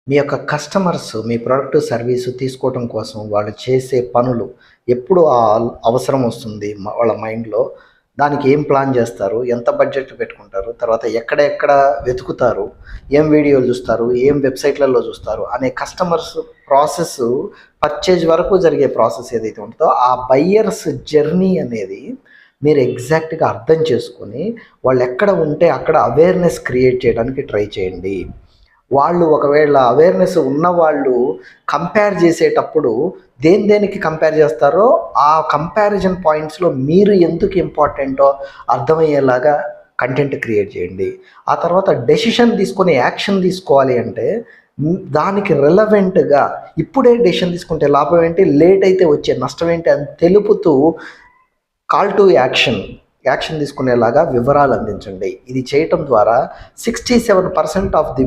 మీ యొక్క కస్టమర్స్ మీ product, service తీసుకోవటం కోసం వాళ్ళు చేసే పనులు ఎప్పుడు అవసరం వస్తుంది వాళ్ళ మైండ్‌లో. దానికి ఏం ప్లాన్ చేస్తారు? ఎంత బడ్జెట్ పెట్టుకుంటారు? తర్వాత ఎక్కడెక్కడ వెతుకుతారు? ఏం వీడియోలు చూస్తారు? ఏం వెబ్‌సైట్‌లలో చూస్తారు? అనే కస్టమర్స్ ప్రాసెస్ పర్చేజ్ వరకు జరిగే ప్రాసెస్ ఏదైతే ఉంటుందో, ఆ బయ్యర్స్ జర్నీ అనేది మీరు ఎగ్జాక్ట్‌గా అర్థం చేసుకొని, వాళ్ళెక్కడ ఉంటే అక్కడ అవేర్‌నెస్ క్రియేట్ చేయడానికి ట్రై చేయండి. వాళ్ళు ఒకవేళ అవేర్‌నెస్ ఉన్నవాళ్ళు కంపేర్ చేసేటప్పుడు దేనికి కంపేర్ చేస్తారో, ఆ కంపారిజన్ పాయింట్స్‌లో మీరు ఎందుకు ఇంపార్టెంటో అర్థమయ్యేలాగా కంటెంట్ క్రియేట్ చేయండి. ఆ తర్వాత డెసిషన్ తీసుకొని యాక్షన్ తీసుకోవాలి అంటే దానికి రిలవెంట్‌గా ఇప్పుడే డెసిషన్ తీసుకుంటే లాభం ఏంటి? లేట్ అయితే వచ్చే నష్టం ఏంటి? అని తెలుపుతూ కాల్ టు యాక్షన్ తీసుకునేలాగా వివరాలు అందించండి. ఇది చేయటం ద్వారా 67% ఆఫ్ ది